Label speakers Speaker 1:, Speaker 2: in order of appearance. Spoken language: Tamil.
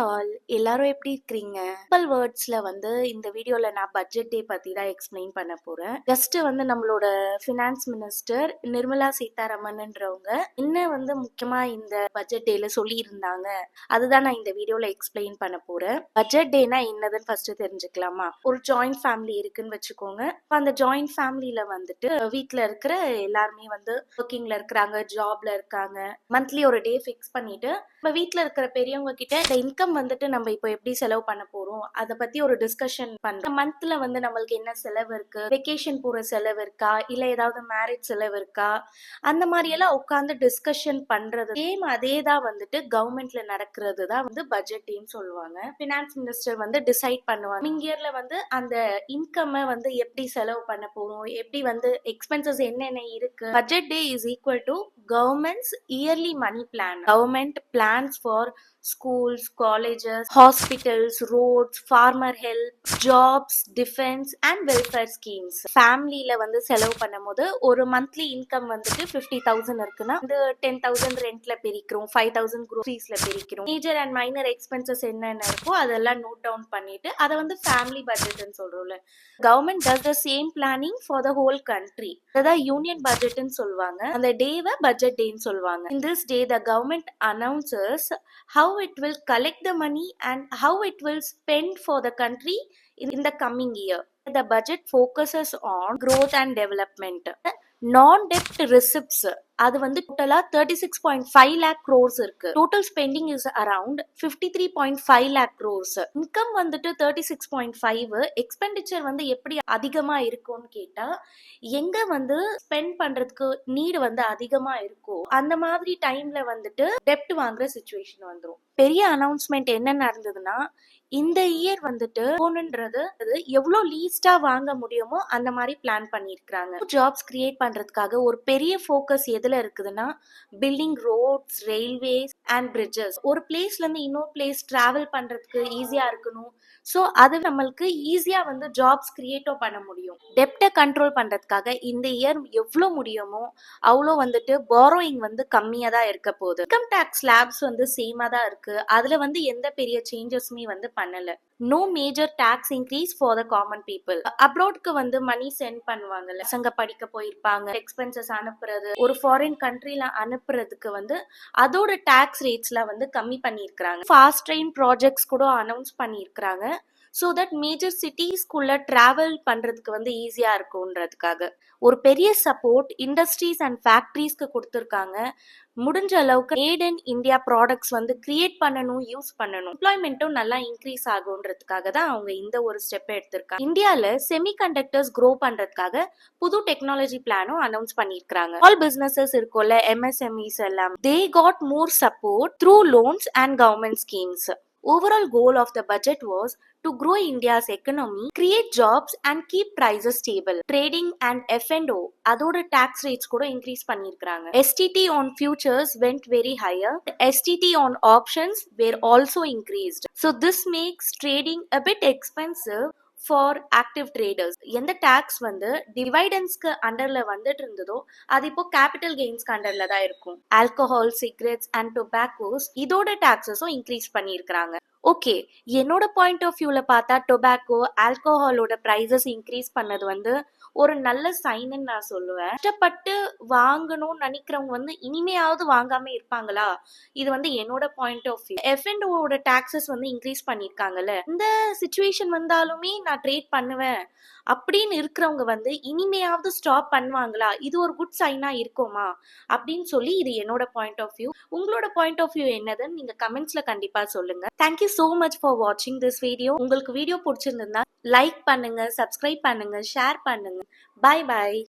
Speaker 1: ஆல் எல்லாரும் எப்படி இருக்கிறீங்க? சிம்பிள் வேர்ட்ஸ்ல இந்த வீடியோல நான் பட்ஜெட் டே பத்தி தான் எக்ஸ்பிளைன் பண்ண போறேன். ஜஸ்ட் நம்மளோட ஃபினான்ஸ் மினிஸ்டர் நிர்மலா சீதாராமன்ன்றவங்க என்ன முக்கியமா இந்த பட்ஜெட் டேல சொல்லி இருந்தாங்க, அதுதான் நான் இந்த வீடியோல எக்ஸ்பிளைன் பண்ண போறேன். பட்ஜெட் டேனா என்னதுன்னு ஃபர்ஸ்ட் தெரிஞ்சுக்கலாமா? ஒரு ஜாயிண்ட் ஃபேமிலி இருக்குன்னு வச்சுக்கோங்க. அந்த ஜாயிண்ட் ஃபேமிலில வீட்ல இருக்கிற எல்லாருமே ஒர்க்கிங்ல இருக்கிறாங்க, ஜாப்ல இருக்காங்க. மந்த்லி ஒரு டே ஃபிக்ஸ் பண்ணிட்டு நம்ம வீட்ல இருக்கிற பெரியவங்க கிட்ட இந்த இன்கம் நம்ம இப்போ எப்படி செலவு பண்ண போறோம் அத பத்தி ஒரு டிஸ்கஷன் பண்றோம். மந்த்ல நம்மளுக்கு என்ன செலவு இருக்கு, வெக்கேஷன் போற செலவு இருக்கா, இல்ல ஏதாவது மேரேஜ் செலவு இருக்கா, அந்த மாதிரி எல்லாம் உட்கார்ந்து டிஸ்கஷன் பண்றது. சேம் அதே தான் கவர்மெண்ட்ல நடக்கிறது தான் பட்ஜெட்னு சொல்லுவாங்க. பினான்ஸ் மினிஸ்டர் டிசைட் பண்ணுவாங்க. இயர்ல அந்த இன்கம் எப்படி செலவு பண்ண போறோம், எப்படி எக்ஸ்பென்சஸ் என்னென்ன இருக்கு. Budget day is equal to government's yearly money plan. Government plans for schools, colleges, hospitals, roads, farmer help, jobs, defense and welfare schemes. ஃபேமிலியில செலவு பண்ணும்போது ஒரு மந்த்லி இன்கம் 50,000 இருக்குன்னா 10,000 ரெண்ட்ல பிரிக்கிறோம், 5,000 groceries பிரிக்கிறோம். மேஜர் அண்ட் மைனர் எக்ஸ்பென்சஸ் என்னென்ன இருக்கோ அதெல்லாம் நோட் டவுன் பண்ணிட்டு அதை ஃபேமிலி பட்ஜெட்னு சொல்றோம்ல. Government does the same planning for the whole country. அதான் யூனியன் பட்ஜெட்னு சொல்லுவாங்க. அந்த டேவை பட்ஜெட் டேன்னு சொல்லுவாங்க. In this day the government announces how it will collect the money and how it will spend for the country in the coming year. The budget focuses on growth and development. Non-debt receipts அது டோட்டலா 36.5 lakh crores இருக்கு. Total spending is around 53.5 lakh crores. Income 36.5, expenditure எப்படி அதிகமா இருக்கும்னு கேட்டா, எங்க ஸ்பெண்ட் பண்றதுக்கு நீடு அதிகமா இருக்கோ அந்த மாதிரி டைம்ல டெப்ட் வாங்குற சிச்சுவேஷன் வந்துரும். பெரிய அனௌன்ஸ்மெண்ட் என்ன நடந்ததுன்னா, இந்த இயர் போனுன்றது எவ்வளவு லீஸ்டா வாங்க முடியுமோ அந்த மாதிரி பிளான் பண்ணிருக்காங்க. ஜாப்ஸ் கிரியேட் பண்றதுக்காக ஒரு பெரிய ஃபோக்கஸ் எதுல இருக்குதுன்னா, building roads, railways and bridges. ஒரு பிளேஸ்ல இருந்து இன்னொரு பிளேஸ் டிராவல் பண்றதுக்கு ஈஸியா இருக்கணும். ஸோ அது நம்மளுக்கு ஈஸியா ஜாப்ஸ் கிரியேட்டோ பண்ண முடியும். டெப்டை கண்ட்ரோல் பண்றதுக்காக இந்த இயர் எவ்வளவு முடியுமோ அவ்வளோ பாரோயிங் கம்மியா தான் இருக்க போகுது. இன்கம் டேக்ஸ் ஸ்லாப்ஸ் சேமா தான் இருக்கு. அதுல எந்த பெரிய சேஞ்சஸுமே பண்ணல. No major tax increase for the common people. அப்ராட்க்கு மணி சென்ட் பண்ணுவாங்கல்ல, பசங்க படிக்க போயிருப்பாங்க, எக்ஸ்பென்சஸ் அனுப்புறது, ஒரு ஃபாரின் கண்ட்ரில அனுப்புறதுக்கு அதோட டாக்ஸ் ரேட்ஸ்ல கம்மி பண்ணிருக்காங்க. ஃபாஸ்ட் ட்ரெயின் ப்ராஜெக்ட்ஸ் கூட அனௌன்ஸ் பண்ணிருக்காங்க. ஸோ தட் மேஜர் சிட்டிஸ்குள்ள டிராவல் பண்றதுக்கு ஈஸியா இருக்கும்ன்றதுக்காக ஒரு பெரிய சப்போர்ட் இண்டஸ்ட்ரீஸ் அண்ட் ஃபேக்டரிஸ்க்கு கொடுத்துருக்காங்க. முடிஞ்ச அளவுக்கு made in India products create பண்ணணும், யூஸ் பண்ணணும். எம்ப்ளாய்மெண்ட்டும் நல்லா இன்க்ரீஸ் ஆகுன்றதுக்காக தான் அவங்க இந்த ஒரு ஸ்டெப் எடுத்திருக்காங்க. இந்தியால செமிகண்டக்டர்ஸ் க்ரோ பண்றதுக்காக புது டெக்னாலஜி பிளானும் அனௌன்ஸ் பண்ணிருக்காங்க. ஆல் பிசினஸஸ் இருக்கும்ல, MSMEs எல்லாம், they got more support through loans and government schemes. Overall goal of the budget was to grow India's economy, create jobs and keep prices stable. Trading and F&O அதோட tax rates கூட increase பண்ணிருக்காங்க. STT on futures went very higher. STT on options were also increased. So this makes trading a bit expensive for active traders. எந்த டேக்ஸ் டிவைடன்ஸ்க்கு அண்டர்ல இருந்ததோ அது இப்போ கேபிட்டல் கெயின்ஸ்க்கு அண்டர்ல தான் இருக்கும். ஆல்கஹால், சிகரெட்ஸ் அண்ட் டொபாக்கோஸ் இதோட டாக்ஸஸும் இன்க்ரீஸ் பண்ணியிருக்கிறாங்க. ஓகே, என்னோட பாயிண்ட் ஆஃப் வியூல பார்த்தா டொபாக்கோ, ஆல்கஹாலோட ப்ரைசஸ் இன்க்ரீஸ் பண்ணது ஒரு நல்ல சைன்னு நான் சொல்லுவேன். கஷ்டப்பட்டு வாங்கணும்னு நினைக்கிறவங்க இனிமையாவது வாங்காம இருப்பாங்களா? இது என்னோட பாயிண்ட் ஆஃப் வியூ. F&Oட டாக்ஸஸ் இன்க்ரீஸ் பண்ணிருக்காங்கல்ல, இந்த சிச்சுவேஷன் வந்தாலுமே நான் ட்ரேட் பண்ணுவேன் அப்படின்னு இருக்கிறவங்க இனிமையாவது ஸ்டாப் பண்ணுவாங்களா? இது ஒரு குட் சைனா இருக்குமா அப்படின்னு சொல்லி இது என்னோட பாயிண்ட் ஆஃப் வியூ. உங்களோட பாயிண்ட் ஆஃப் வியூ என்னதுன்னு நீங்க கமெண்ட்ஸ்ல கண்டிப்பா சொல்லுங்க. Thank you so much for watching this video. உங்களுக்கு வீடியோ பிடிச்சிருந்தா லைக் பண்ணுங்க, சப்ஸ்கிரைப் பண்ணுங்க, ஷேர் பண்ணுங்க. Bye by.